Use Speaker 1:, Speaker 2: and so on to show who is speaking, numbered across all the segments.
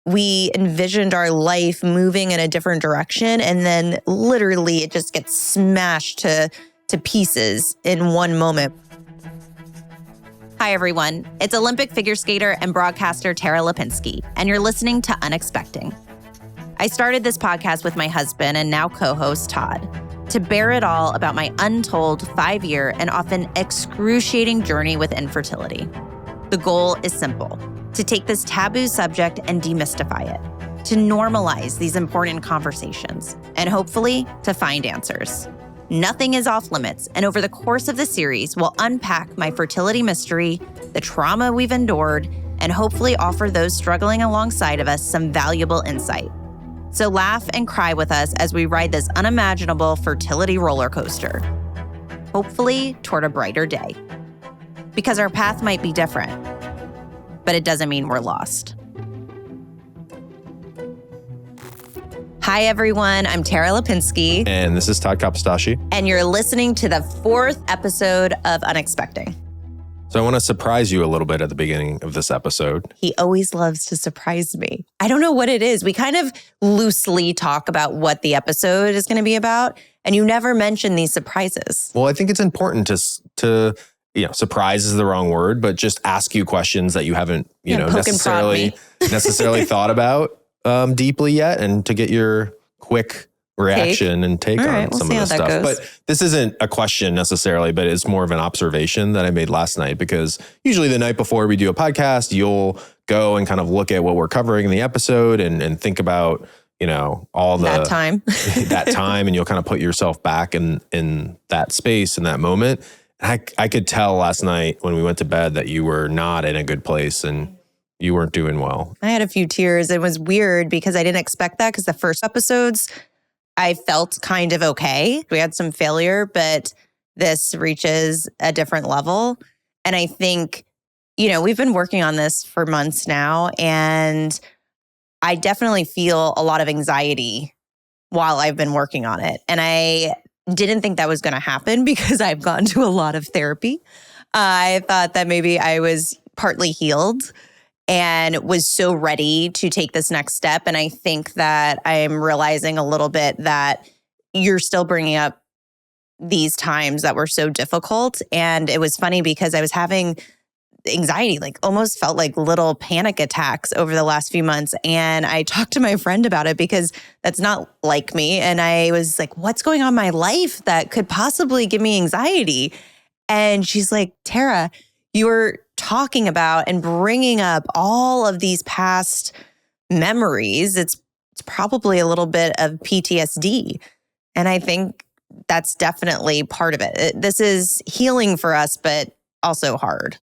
Speaker 1: we envisioned our life moving in a different direction, and then literally it just gets smashed to pieces in one moment. Hi, everyone. It's Olympic figure skater and broadcaster Tara Lipinski, and you're listening to Unexpecting. I started this podcast with my husband and now co-host Todd to bear it all about my untold 5-year and often excruciating journey with infertility. The goal is simple: to take this taboo subject and demystify it, to normalize these important conversations, and hopefully to find answers. Nothing is off limits, and over the course of the series, we'll unpack my fertility mystery, the trauma we've endured, and hopefully offer those struggling alongside of us some valuable insight. So laugh and cry with us as we ride this unimaginable fertility roller coaster, hopefully toward a brighter day. Because our path might be different, but it doesn't mean we're lost. Hi, everyone. I'm Tara Lipinski.
Speaker 2: And this is Todd Kapostashi.
Speaker 1: And you're listening to the 4th episode of Unexpecting.
Speaker 2: So I want to surprise you a little bit at the beginning of this episode.
Speaker 1: He always loves to surprise me. I don't know what it is. We kind of loosely talk about what the episode is going to be about, and you never mention these surprises.
Speaker 2: Well, I think it's important to surprise is the wrong word, but just ask you questions that you haven't, necessarily thought about deeply yet, and to get your quick reaction and take on some of this stuff. But this isn't a question necessarily, but it's more of an observation that I made last night, because usually the night before we do a podcast, you'll go and kind of look at what we're covering in the episode and think about, all
Speaker 1: that time,
Speaker 2: and you'll kind of put yourself back in that space, in that moment. I could tell last night when we went to bed that you were not in a good place and you weren't doing well.
Speaker 1: I had a few tears. It was weird because I didn't expect that, because the first episodes, I felt kind of okay. We had some failure, but this reaches a different level. And I think, we've been working on this for months now, and I definitely feel a lot of anxiety while I've been working on it. And I didn't think that was going to happen because I've gone to a lot of therapy. I thought that maybe I was partly healed and was so ready to take this next step. And I think that I'm realizing a little bit that you're still bringing up these times that were so difficult. And it was funny because I was having anxiety, almost felt like little panic attacks over the last few months. And I talked to my friend about it because that's not like me. And I was like, what's going on in my life that could possibly give me anxiety? And she's like, Tara, you were talking about and bringing up all of these past memories. It's probably a little bit of PTSD. And I think that's definitely part of it. This is healing for us, but also hard.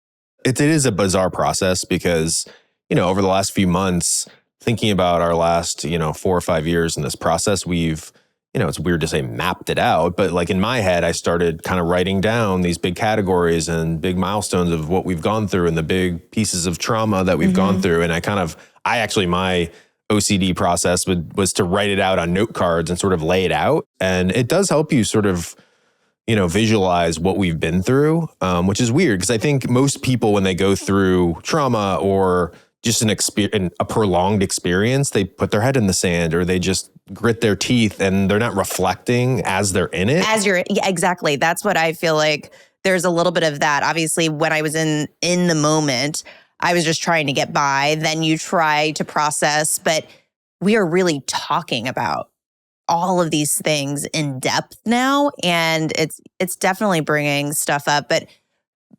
Speaker 2: It is a bizarre process because, over the last few months, thinking about our last, 4 or 5 years in this process, we've, it's weird to say mapped it out, but in my head, I started kind of writing down these big categories and big milestones of what we've gone through and the big pieces of trauma that we've gone through. And my OCD process was to write it out on note cards and sort of lay it out. And it does help you sort of, visualize what we've been through, which is weird because I think most people, when they go through trauma or just a prolonged experience, they put their head in the sand or they just grit their teeth and they're not reflecting as they're in it.
Speaker 1: Yeah, exactly. That's what I feel like. There's a little bit of that. Obviously, when I was in the moment, I was just trying to get by. Then you try to process, but we are really talking about all of these things in depth now, and it's definitely bringing stuff up. But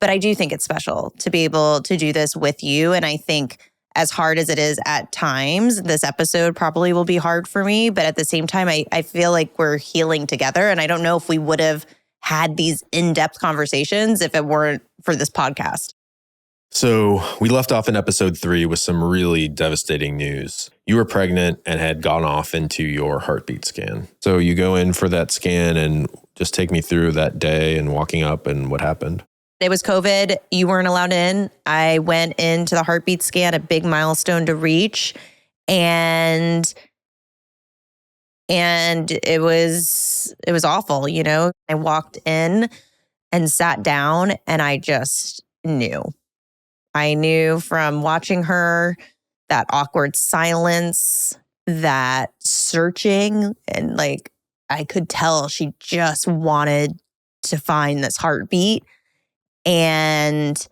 Speaker 1: I do think it's special to be able to do this with you. And I think as hard as it is at times, this episode probably will be hard for me. But at the same time, I feel like we're healing together. And I don't know if we would have had these in-depth conversations if it weren't for this podcast.
Speaker 2: So we left off in episode 3 with some really devastating news. You were pregnant and had gone off into your heartbeat scan. So you go in for that scan and just take me through that day and walking up and what happened.
Speaker 1: It was COVID. You weren't allowed in. I went into the heartbeat scan, a big milestone to reach. And it was awful, I walked in and sat down and I just knew. I knew from watching her that awkward silence, that searching. And like, I could tell she just wanted to find this heartbeat. And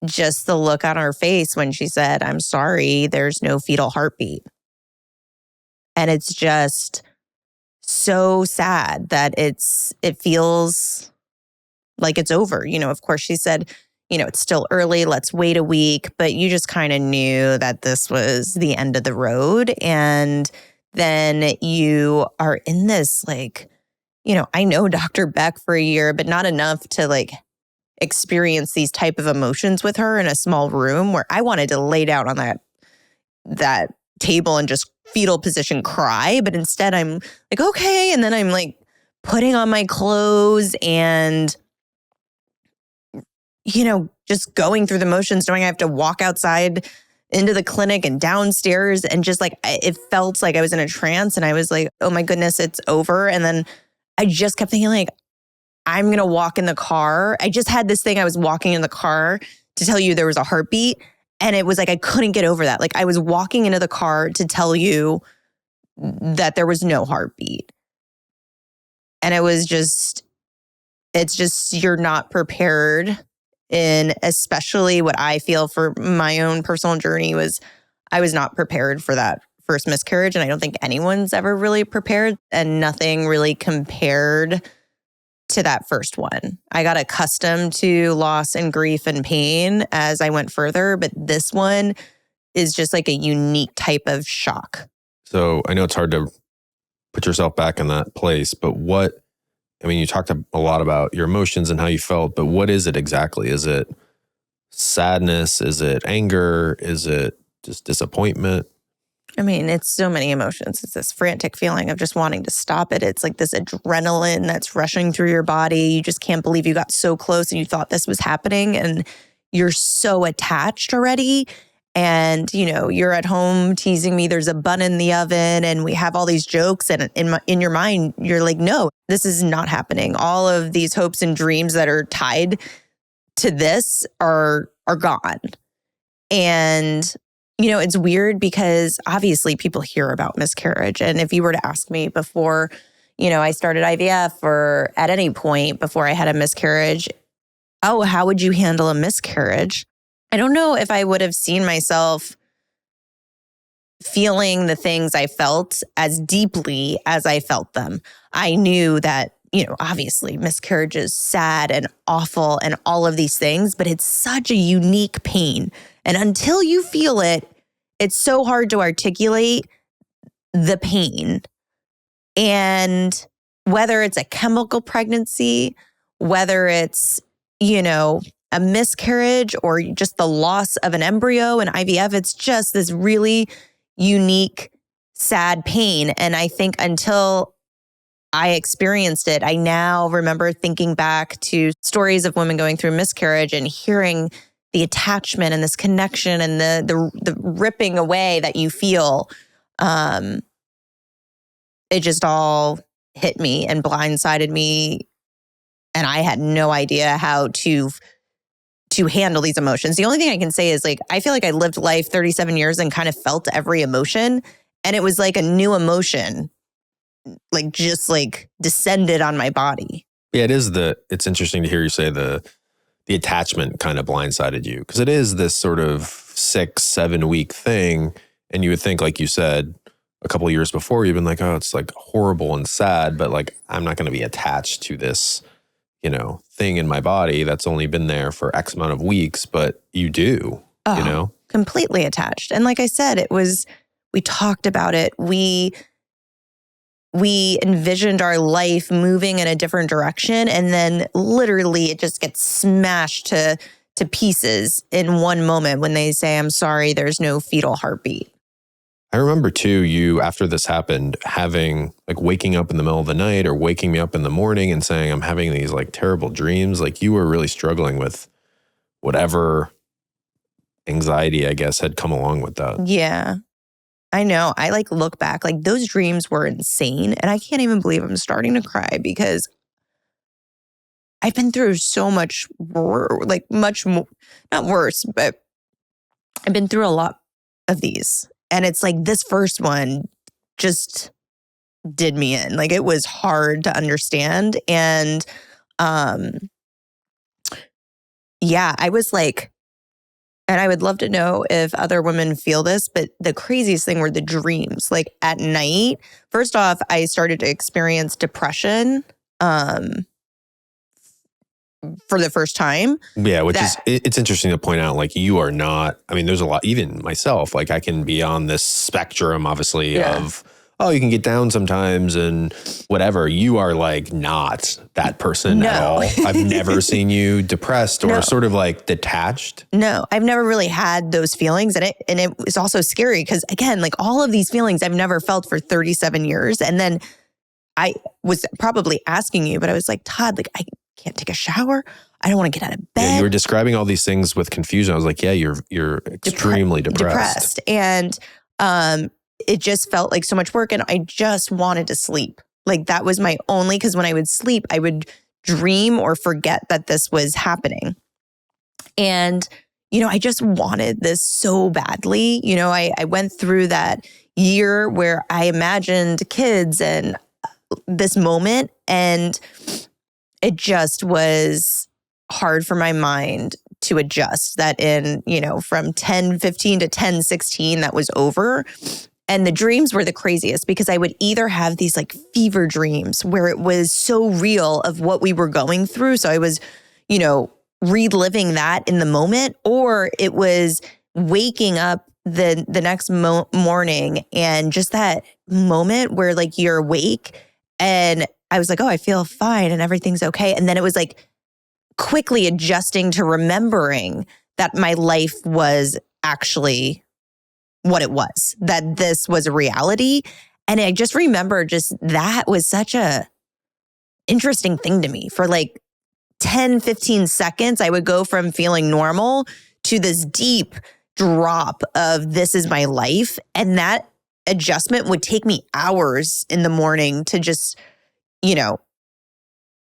Speaker 1: just the look on her face when she said, "I'm sorry, there's no fetal heartbeat." And it's just so sad that it feels like it's over. Of course, she said, it's still early, let's wait a week. But you just kind of knew that this was the end of the road. And then you are in this, like, I know Dr. Beck for a year, but not enough to like experience these type of emotions with her in a small room, where I wanted to lay down on that table and just fetal position cry. But instead I'm like, okay. And then I'm like putting on my clothes and, just going through the motions, knowing I have to walk outside into the clinic and downstairs. And just like, it felt like I was in a trance, and I was like, oh my goodness, it's over. And then I just kept thinking, like, I'm going to walk in the car. I just had this thing. I was walking in the car to tell you there was a heartbeat. And it was like, I couldn't get over that. Like, I was walking into the car to tell you that there was no heartbeat. And it's just, you're not prepared. And especially what I feel for my own personal journey was, I was not prepared for that first miscarriage. And I don't think anyone's ever really prepared, and nothing really compared to that first one. I got accustomed to loss and grief and pain as I went further, but this one is just like a unique type of shock.
Speaker 2: So I know it's hard to put yourself back in that place, but you talked a lot about your emotions and how you felt, but what is it exactly? Is it sadness? Is it anger? Is it just disappointment?
Speaker 1: It's so many emotions. It's this frantic feeling of just wanting to stop it. It's like this adrenaline that's rushing through your body. You just can't believe you got so close and you thought this was happening, and you're so attached already. And, you're at home teasing me, there's a bun in the oven, and we have all these jokes. And in your mind, you're like, no, this is not happening. All of these hopes and dreams that are tied to this are gone. And it's weird because obviously people hear about miscarriage. And if you were to ask me before, I started IVF, or at any point before I had a miscarriage, oh, how would you handle a miscarriage? I don't know if I would have seen myself feeling the things I felt as deeply as I felt them. I knew that, obviously miscarriage is sad and awful and all of these things, but it's such a unique pain. And until you feel it, it's so hard to articulate the pain. And whether it's a chemical pregnancy, whether it's, a miscarriage, or just the loss of an embryo in IVF, it's just this really unique, sad pain. And I think until I experienced it, I now remember thinking back to stories of women going through miscarriage and hearing the attachment and this connection and the ripping away that you feel. It just all hit me and blindsided me. And I had no idea how to handle these emotions. The only thing I can say is, like, I feel like I lived life 37 years and kind of felt every emotion. And it was like a new emotion, like just like descended on my body.
Speaker 2: Yeah, it's interesting to hear you say the attachment kind of blindsided you, because it is this sort of 6-7 week thing. And you would think, like you said, a couple of years before, you've been like, oh, it's like horrible and sad, but like, I'm not going to be attached to this, thing in my body that's only been there for X amount of weeks, but you do,
Speaker 1: completely attached. And like I said, we talked about it. We envisioned our life moving in a different direction. And then literally it just gets smashed to pieces in one moment when they say, I'm sorry, there's no fetal heartbeat.
Speaker 2: I remember too, you, after this happened, having like waking up in the middle of the night or waking me up in the morning and saying, I'm having these like terrible dreams. Like, you were really struggling with whatever anxiety, I guess, had come along with that.
Speaker 1: Yeah, I know. I like look back, like those dreams were insane. And I can't even believe I'm starting to cry, because I've been through so much, much more, not worse, but I've been through a lot of these. And it's like this first one just did me in. Like it was hard to understand. And yeah, I was like, and I would love to know if other women feel this, but the craziest thing were the dreams. Like at night, first off, I started to experience depression for the first time.
Speaker 2: Yeah, it's interesting to point out, like you are not, I mean, there's a lot, even myself, like I can be on this spectrum, obviously, of, oh, you can get down sometimes and whatever. You are like not that person at all. I've never seen you depressed or sort of like detached.
Speaker 1: No, I've never really had those feelings. And it was also scary because again, like all of these feelings I've never felt for 37 years. And then I was probably asking you, but I was like, Todd, like I can't take a shower. I don't want to get out of bed.
Speaker 2: Yeah, you were describing all these things with confusion. I was like, yeah, you're extremely depressed.
Speaker 1: And it just felt like so much work. And I just wanted to sleep. Like that was my only, because when I would sleep, I would dream or forget that this was happening. And, you know, I just wanted this so badly. You know, I went through that year where I imagined kids and this moment, and it just was hard for my mind to adjust that in, you know, from 10:15 to 10:16, that was over. And the dreams were the craziest because I would either have these like fever dreams where it was so real of what we were going through. So I was, you know, reliving that in the moment, or it was waking up the next morning and just that moment where like you're awake and I was like, oh, I feel fine and everything's okay. And then it was like quickly adjusting to remembering that my life was actually what it was, that this was a reality. And I just remember just that was such a interesting thing to me. For like 10, 15 seconds, I would go from feeling normal to this deep drop of this is my life. And that adjustment would take me hours in the morning to just, you know,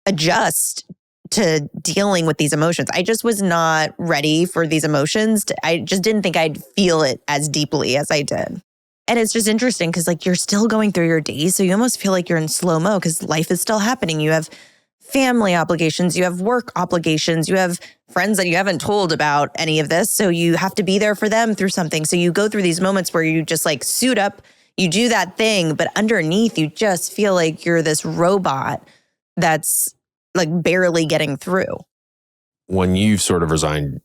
Speaker 1: adjust to dealing with these emotions. I just was not ready for these emotions. I just didn't think I'd feel it as deeply as I did. And it's just interesting because like you're still going through your days. So you almost feel like you're in slow mo because life is still happening. You have family obligations, you have work obligations, you have friends that you haven't told about any of this. So you have to be there for them through something. So you go through these moments where you just like suit up, you do that thing, but underneath you just feel like you're this robot that's like barely getting through.
Speaker 2: When you've sort of resigned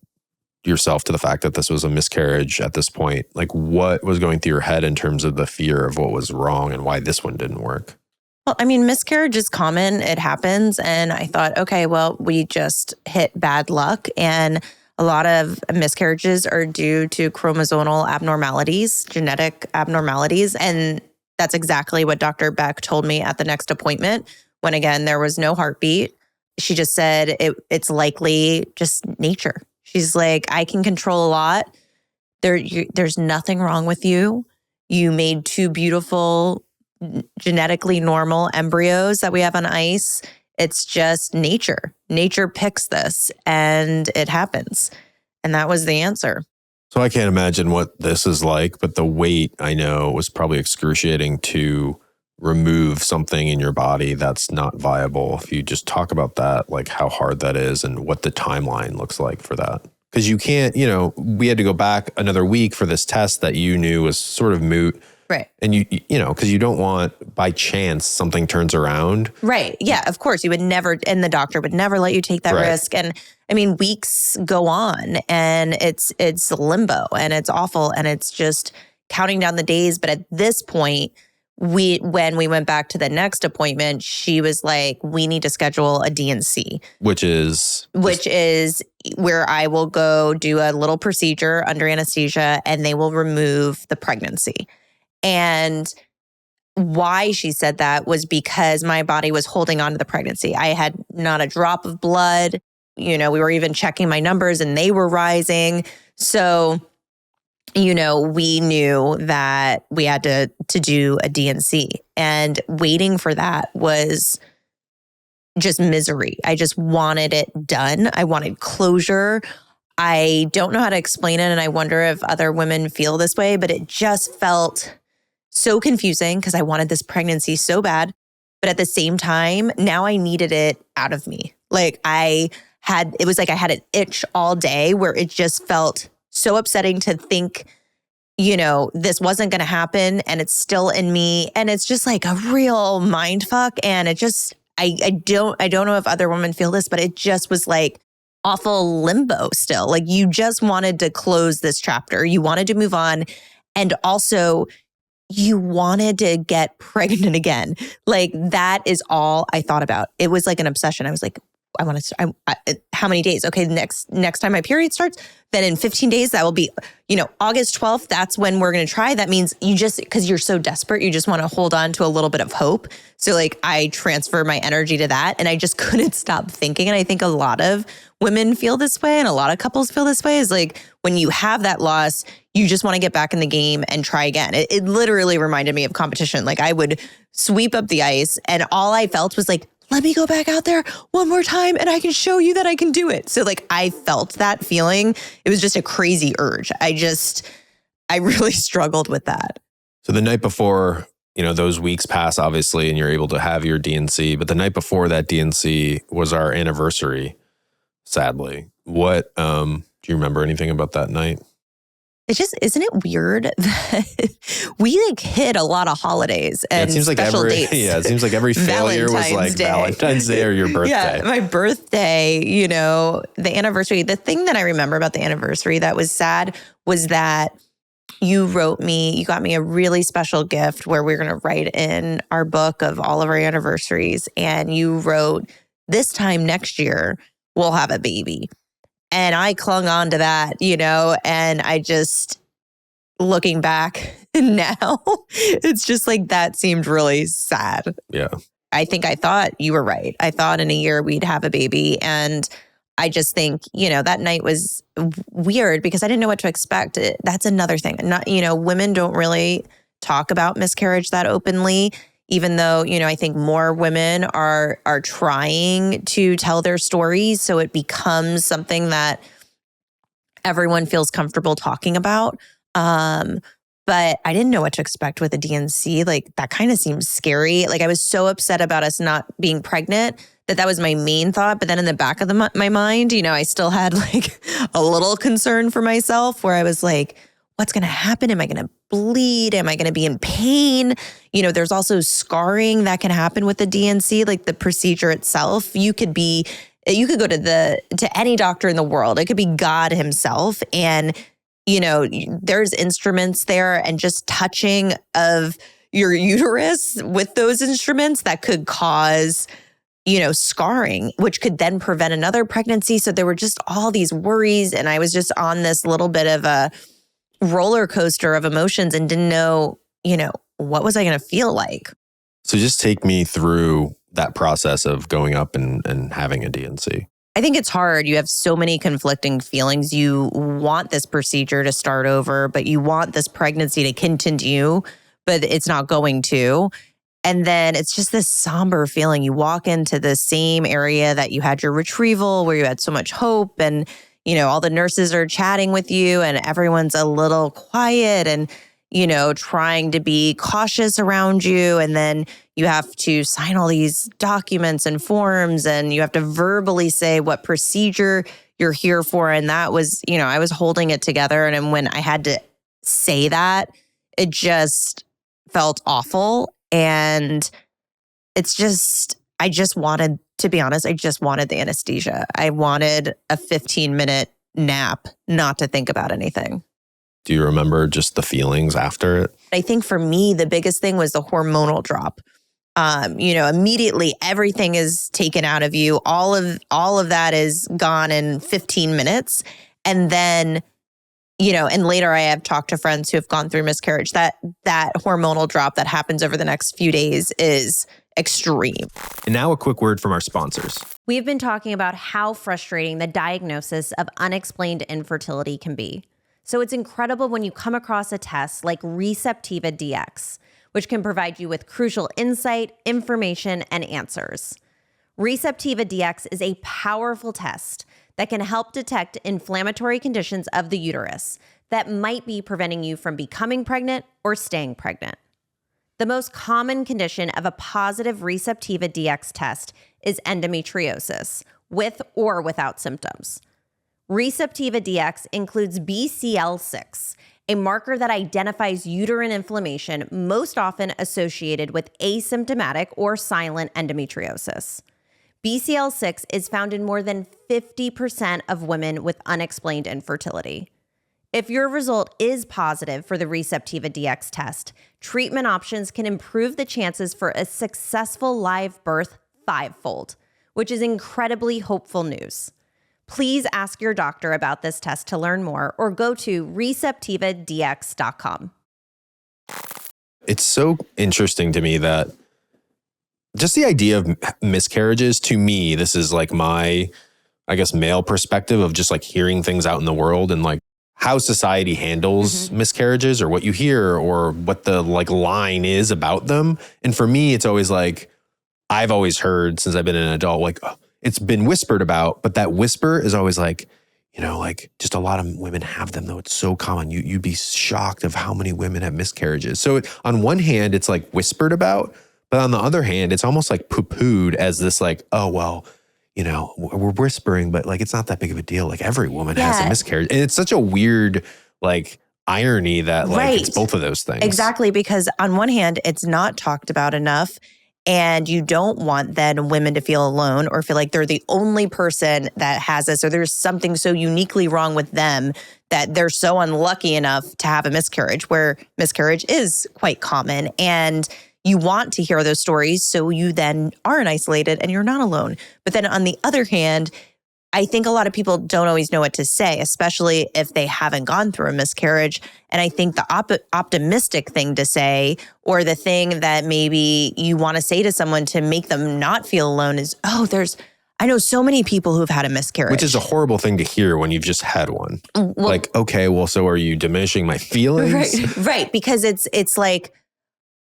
Speaker 2: yourself to the fact that this was a miscarriage at this point, like what was going through your head in terms of the fear of what was wrong and why this one didn't work?
Speaker 1: Well, I mean, miscarriage is common. It happens. And I thought, okay, well, we just hit bad luck. And a lot of miscarriages are due to chromosomal abnormalities, genetic abnormalities. And that's exactly what Dr. Beck told me at the next appointment when, again, there was no heartbeat. She just said it's likely just nature. She's like, I can control a lot. There's nothing wrong with you. You made 2 beautiful, genetically normal embryos that we have on ice. It's just nature. Nature picks this and it happens. And that was the answer.
Speaker 2: So I can't imagine what this is like, but the weight I know was probably excruciating to remove something in your body that's not viable. If you just talk about that, like how hard that is and what the timeline looks like for that. Because you can't, you know, we had to go back another week for this test that you knew was sort of moot.
Speaker 1: Right.
Speaker 2: And you know, because you don't want by chance something turns around.
Speaker 1: Right. Yeah, of course. You would never, and the doctor would never let you take that risk. And I mean, weeks go on and it's limbo and it's awful and it's just counting down the days. But at this point, when we went back to the next appointment, she was like, we need to schedule a DNC. Which is where I will go do a little procedure under anesthesia and they will remove the pregnancy. And why she said that was because my body was holding on to the pregnancy. I had not a drop of blood. You know, we were even checking my numbers and they were rising. So, you know, we knew that we had to do a DNC, and waiting for that was just misery. I just wanted it done. I wanted closure. I don't know how to explain it, and I wonder if other women feel this way, but it just felt so confusing because I wanted this pregnancy so bad. But at the same time, now I needed it out of me. Like it was like I had an itch all day where it just felt so upsetting to think, this wasn't going to happen and it's still in me. And it's just like a real mind fuck. And it just, I don't know if other women feel this, but it just was like awful limbo still. Like you just wanted to close this chapter. You wanted to move on. And also you wanted to get pregnant again. Like that is all I thought about. It was like an obsession. I was like, I want to, how many days? Okay, next time my period starts, then in 15 days, that will be, August 12th, that's when we're going to try. That means because you're so desperate, you just want to hold on to a little bit of hope. So like I transfer my energy to that and I just couldn't stop thinking. And I think a lot of women feel this way and a lot of couples feel this way is like when you have that loss, you just want to get back in the game and try again. It literally reminded me of competition. Like I would sweep up the ice and all I felt was like, let me go back out there one more time and I can show you that I can do it. So like I felt that feeling. It was just a crazy urge. I really struggled with that.
Speaker 2: So the night before, those weeks pass obviously and you're able to have your DNC, but the night before that DNC was our anniversary, sadly. What, do you remember anything about that night?
Speaker 1: It just, isn't it weird that we like hit a lot the and
Speaker 2: it seems like
Speaker 1: special dates?
Speaker 2: Yeah, it seems like every failure was like Valentine's Day or your birthday.
Speaker 1: Yeah, my birthday, the anniversary. The thing that I remember about the anniversary that was sad was that you got me a really special gift where we're going to write in our book of all of our anniversaries. And you wrote, this time next year, we'll have a baby. And I clung on to that, and I just, looking back now, it's just like that seemed really sad.
Speaker 2: Yeah.
Speaker 1: I think I thought you were right. I thought in a year we'd have a baby. And I just think, that night was weird because I didn't know what to expect. That's another thing. Women don't really talk about miscarriage that openly. Even though, I think more women are trying to tell their stories. So it becomes something that everyone feels comfortable talking about. But I didn't know what to expect with a DNC. Like that kind of seems scary. Like I was so upset about us not being pregnant that was my main thought. But then in the back of my mind, I still had like a little concern for myself where I was like, what's going to happen? Am I going to bleed? Am I going to be in pain? There's also scarring that can happen with the DNC, like the procedure itself. You could go to any doctor in the world. It could be God himself. And, there's instruments there and just touching of your uterus with those instruments that could cause, scarring, which could then prevent another pregnancy. So there were just all these worries. And I was just on this little bit of a roller coaster of emotions and didn't know, what was I going to feel like?
Speaker 2: So just take me through that process of going up and having a DNC.
Speaker 1: I think it's hard. You have so many conflicting feelings. You want this procedure to start over, but you want this pregnancy to continue, but it's not going to. And then it's just this somber feeling. You walk into the same area that you had your retrieval, where you had so much hope, and all the nurses are chatting with you and everyone's a little quiet and, trying to be cautious around you. And then you have to sign all these documents and forms and you have to verbally say what procedure you're here for. And that was, I was holding it together. And when I had to say that, it just felt awful. And it's just, to be honest, I just wanted the anesthesia. I wanted a 15-minute nap, not to think about anything.
Speaker 2: Do you remember just the feelings after it?
Speaker 1: I think for me, the biggest thing was the hormonal drop. Immediately everything is taken out of you. All of that is gone in 15 minutes. And then, and later I have talked to friends who have gone through miscarriage. That hormonal drop that happens over the next few days is extreme.
Speaker 2: And now a quick word from our sponsors.
Speaker 3: We've been talking about how frustrating the diagnosis of unexplained infertility can be. So it's incredible when you come across a test like Receptiva DX, which can provide you with crucial insight, information, and answers. Receptiva DX is a powerful test that can help detect inflammatory conditions of the uterus that might be preventing you from becoming pregnant or staying pregnant. The most common condition of a positive Receptiva DX test is endometriosis, with or without symptoms. Receptiva DX includes BCL6, a marker that identifies uterine inflammation most often associated with asymptomatic or silent endometriosis. BCL6 is found in more than 50% of women with unexplained infertility. If your result is positive for the Receptiva DX test, treatment options can improve the chances for a successful live birth fivefold, which is incredibly hopeful news. Please ask your doctor about this test to learn more or go to ReceptivaDX.com.
Speaker 2: It's so interesting to me that just the idea of miscarriages, to me, this is like my, I guess, male perspective of just like hearing things out in the world and like how society handles miscarriages or what you hear or what the like line is about them. And for me, it's always like, I've always heard since I've been an adult, like it's been whispered about, but that whisper is always like, you know, like just a lot of women have them though. It's so common. You'd be shocked of how many women have miscarriages. So on one hand, it's like whispered about, but on the other hand, it's almost like poo-pooed as this like, oh, well, you know, we're whispering, but like, it's not that big of a deal. Like every woman has a miscarriage. And it's such a weird, like irony that like it's both of those things.
Speaker 1: Exactly. Because on one hand, it's not talked about enough. And you don't want then women to feel alone or feel like they're the only person that has this, or there's something so uniquely wrong with them that they're so unlucky enough to have a miscarriage, where miscarriage is quite common. And you want to hear those stories so you then aren't isolated and you're not alone. But then on the other hand, I think a lot of people don't always know what to say, especially if they haven't gone through a miscarriage. And I think the optimistic thing to say, or the thing that maybe you want to say to someone to make them not feel alone is, oh, I know so many people who've had a miscarriage.
Speaker 2: Which is a horrible thing to hear when you've just had one. Well, like, okay, well, so are you diminishing my feelings?
Speaker 1: Right. Because it's like,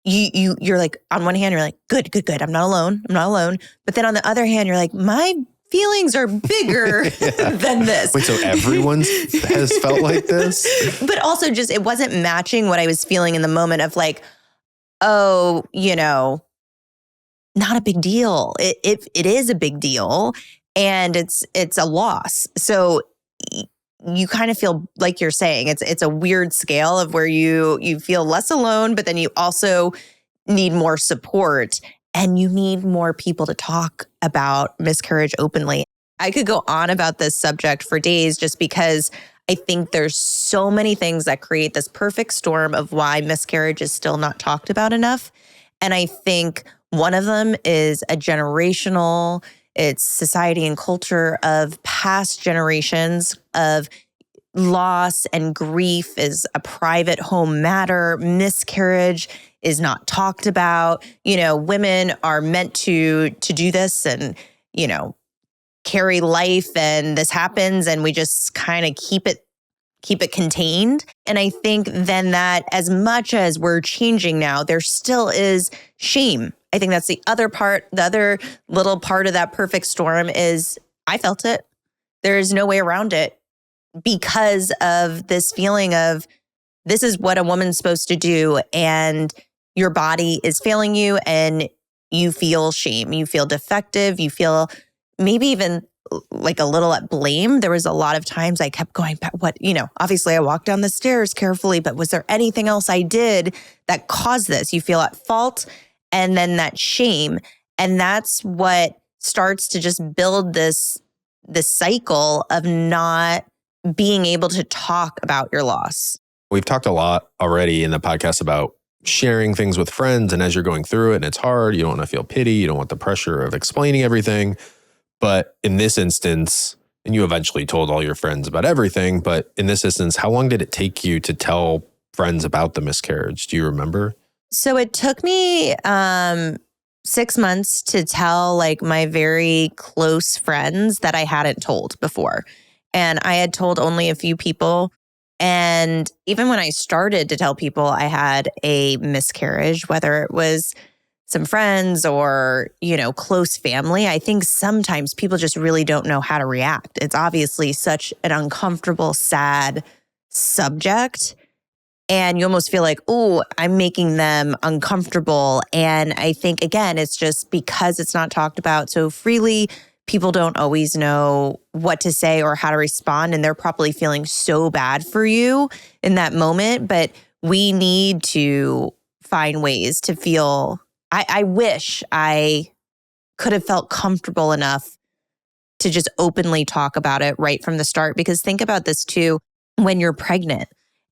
Speaker 1: you're like, on one hand, you're like, good. I'm not alone. But then on the other hand, you're like, my feelings are bigger than this.
Speaker 2: Wait, so everyone has felt like this?
Speaker 1: But also just, it wasn't matching what I was feeling in the moment of like, oh, you know, not a big deal. It is a big deal, and it's a loss. So you kind of feel like you're saying it's a weird scale of where you feel less alone, but then you also need more support. And you need more people to talk about miscarriage openly. I could go on about this subject for days just because I think there's so many things that create this perfect storm of why miscarriage is still not talked about enough. And I think one of them is it's society and culture of past generations of loss and grief is a private home matter. Miscarriage is not talked about. You know, women are meant to do this and, you know, carry life, and this happens and we just kind of keep it contained. And I think then that as much as we're changing now, there still is shame. I think that's the other part. The other little part of that perfect storm is I felt it. There is no way around it because of this feeling of this is what a woman's supposed to do, and your body is failing you and you feel shame. You feel defective. You feel maybe even like a little at blame. There was a lot of times I kept going back, obviously I walked down the stairs carefully, but was there anything else I did that caused this? You feel at fault, and then that shame. And that's what starts to just build this cycle of not being able to talk about your loss.
Speaker 2: We've talked a lot already in the podcast about sharing things with friends, and as you're going through it and it's hard, you don't want to feel pity, you don't want the pressure of explaining everything. But in this instance, and you eventually told all your friends about everything, but in this instance, how long did it take you to tell friends about the miscarriage? Do you remember?
Speaker 1: So it took me 6 months to tell like my very close friends that I hadn't told before. And I had told only a few people. And even when I started to tell people I had a miscarriage, whether it was some friends or, close family, I think sometimes people just really don't know how to react. It's obviously such an uncomfortable, sad subject. And you almost feel like, oh, I'm making them uncomfortable. And I think, again, it's just because it's not talked about so freely, people don't always know what to say or how to respond. And they're probably feeling so bad for you in that moment. But we need to find ways to feel, I wish I could have felt comfortable enough to just openly talk about it right from the start. Because think about this too, when you're pregnant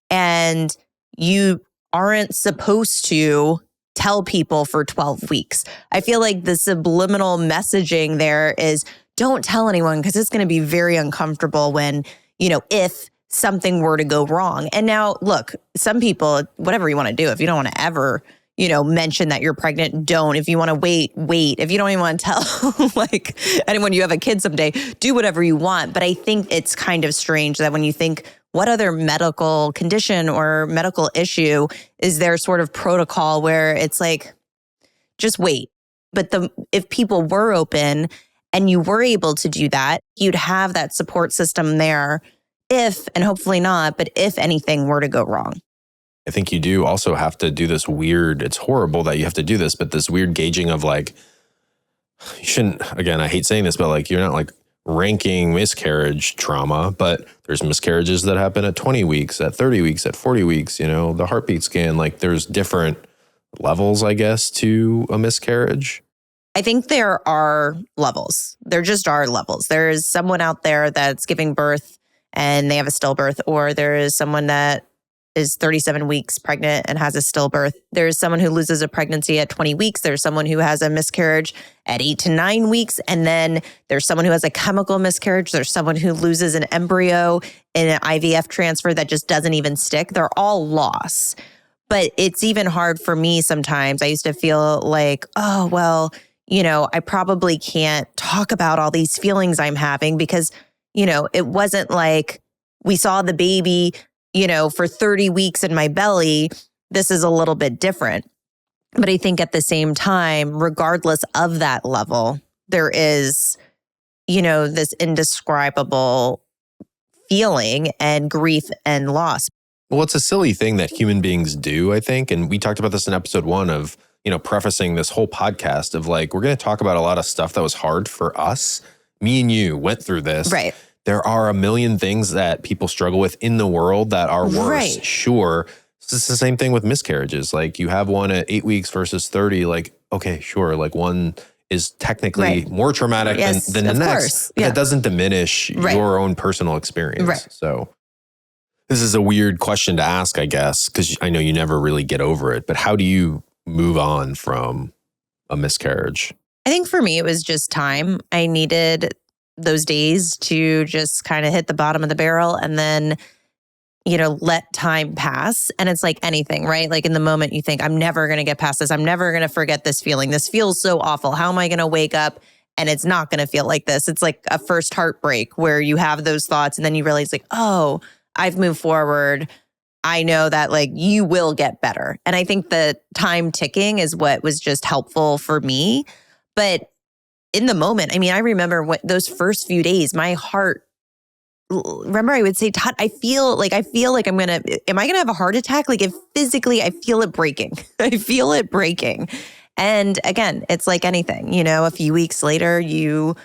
Speaker 1: and you aren't supposed to tell people for 12 weeks. I feel like the subliminal messaging there is don't tell anyone because it's going to be very uncomfortable when, if something were to go wrong. And now, look, some people, whatever you want to do, if you don't want to ever, mention that you're pregnant, don't. If you want to wait. If you don't even want to tell like anyone you have a kid someday, do whatever you want. But I think it's kind of strange that when you think, what other medical condition or medical issue is there sort of protocol where it's like, just wait. But if people were open and you were able to do that, you'd have that support system there if, and hopefully not, but if anything were to go wrong.
Speaker 2: I think you do also have to do this weird, it's horrible that you have to do this, but this weird gauging of like, you shouldn't, again, I hate saying this, but like, you're not like ranking miscarriage trauma, but there's miscarriages that happen at 20 weeks, at 30 weeks, at 40 weeks, the heartbeat scan, like there's different levels, I guess, to a miscarriage.
Speaker 1: I think there are levels. There just are levels. There is someone out there that's giving birth and they have a stillbirth, or there is someone that is 37 weeks pregnant and has a stillbirth. There's someone who loses a pregnancy at 20 weeks. There's someone who has a miscarriage at 8 to 9 weeks. And then there's someone who has a chemical miscarriage. There's someone who loses an embryo in an IVF transfer that just doesn't even stick. They're all loss. But it's even hard for me sometimes. I used to feel like, oh, well, I probably can't talk about all these feelings I'm having because, it wasn't like we saw the baby, for 30 weeks in my belly. This is a little bit different. But I think at the same time, regardless of that level, there is, this indescribable feeling and grief and loss.
Speaker 2: Well, it's a silly thing that human beings do, I think. And we talked about this in episode 1 of, prefacing this whole podcast of like, we're going to talk about a lot of stuff that was hard for us. Me and you went through this.
Speaker 1: Right.
Speaker 2: There are a million things that people struggle with in the world that are worse.
Speaker 1: Right.
Speaker 2: Sure. It's the same thing with miscarriages. Like you have one at 8 weeks versus 30. Like, okay, sure. Like one is technically more traumatic than the next. But that doesn't diminish your own personal experience.
Speaker 1: Right.
Speaker 2: So this is a weird question to ask, I guess, because I know you never really get over it. But how do you move on from a miscarriage?
Speaker 1: I think for me, it was just time. I needed those days to just kind of hit the bottom of the barrel and then, let time pass. And it's like anything, right? Like in the moment you think, I'm never going to get past this. I'm never going to forget this feeling. This feels so awful. How am I going to wake up and it's not going to feel like this? It's like a first heartbreak where you have those thoughts and then you realize like, oh, I've moved forward. I know that like you will get better. And I think the time ticking is what was just helpful for me. But in the moment, I remember what those first few days, my heart, remember I would say, Todd, I feel like am I going to have a heart attack? Like if physically I feel it breaking, I feel it breaking. And again, it's like anything, a few weeks later, you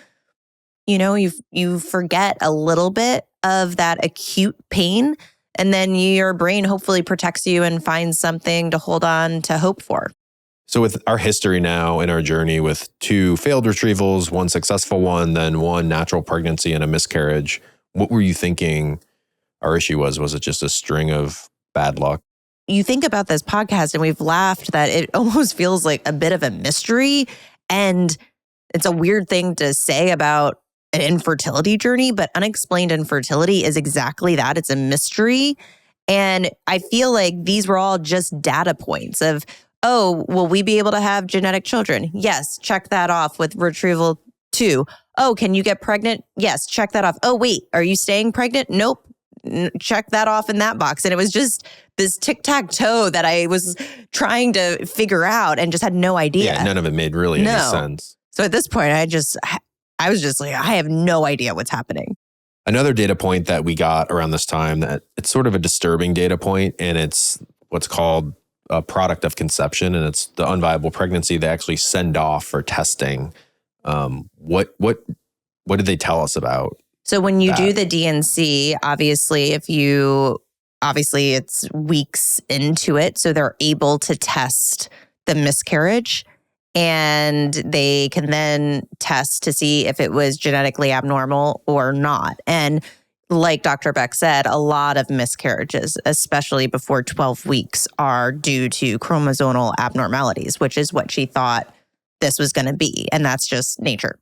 Speaker 1: forget a little bit of that acute pain. And then your brain hopefully protects you and finds something to hold on to hope for.
Speaker 2: So with our history now in our journey with 2 failed retrievals, 1 successful one, then 1 natural pregnancy and a miscarriage, what were you thinking our issue was? Was it just a string of bad luck?
Speaker 1: You think about this podcast and we've laughed that it almost feels like a bit of a mystery. And it's a weird thing to say about an infertility journey, but unexplained infertility is exactly that. It's a mystery. And I feel like these were all just data points of, oh, will we be able to have genetic children? Yes, check that off with retrieval 2. Oh, can you get pregnant? Yes, check that off. Oh, wait, are you staying pregnant? Nope. check that off in that box. And it was just this tic-tac-toe that I was trying to figure out and just had no idea.
Speaker 2: Yeah, none of it made really any sense.
Speaker 1: So at this point, I was just like, I have no idea what's happening.
Speaker 2: Another data point that we got around this time that it's sort of a disturbing data point, and it's what's called a product of conception, and it's the unviable pregnancy they actually send off for testing. What did they tell us about?
Speaker 1: So when you do the DNC, obviously it's weeks into it, so they're able to test the miscarriage, and they can then test to see if it was genetically abnormal or not. And like Dr. Beck said, a lot of miscarriages, especially before 12 weeks, are due to chromosomal abnormalities, which is what she thought this was going to be. And that's just nature.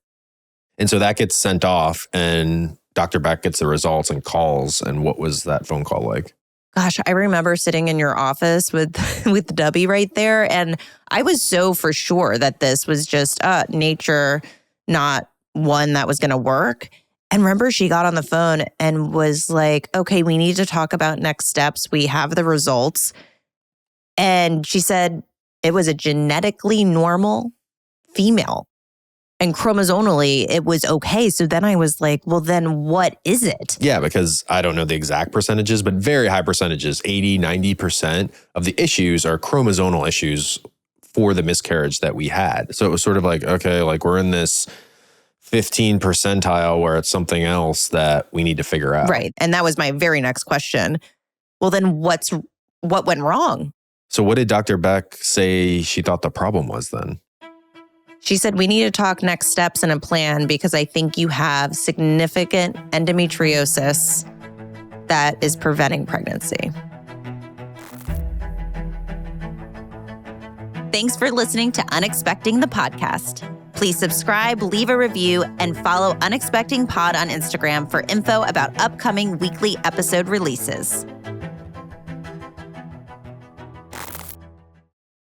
Speaker 2: And so that gets sent off, and Dr. Beck gets the results and calls. And what was that phone call like?
Speaker 1: Gosh, I remember sitting in your office with Debbie right there. And I was so for sure that this was just nature, not one that was going to work. And remember, she got on the phone and was like, okay, we need to talk about next steps. We have the results. And she said it was a genetically normal female. And chromosomally, it was okay. So then I was like, well, then what is it?
Speaker 2: Yeah, because I don't know the exact percentages, but very high percentages, 80, 90% of the issues are chromosomal issues for the miscarriage that we had. So it was sort of like, okay, like we're in this 15 percentile where it's something else that we need to figure out.
Speaker 1: Right. And that was my very next question. Well, then what went wrong?
Speaker 2: So what did Dr. Beck say she thought the problem was then?
Speaker 1: She said, we need to talk next steps and a plan because I think you have significant endometriosis that is preventing pregnancy. Thanks for listening to Unexpecting the podcast. Please subscribe, leave a review, and follow Unexpecting Pod on Instagram for info about upcoming weekly episode releases.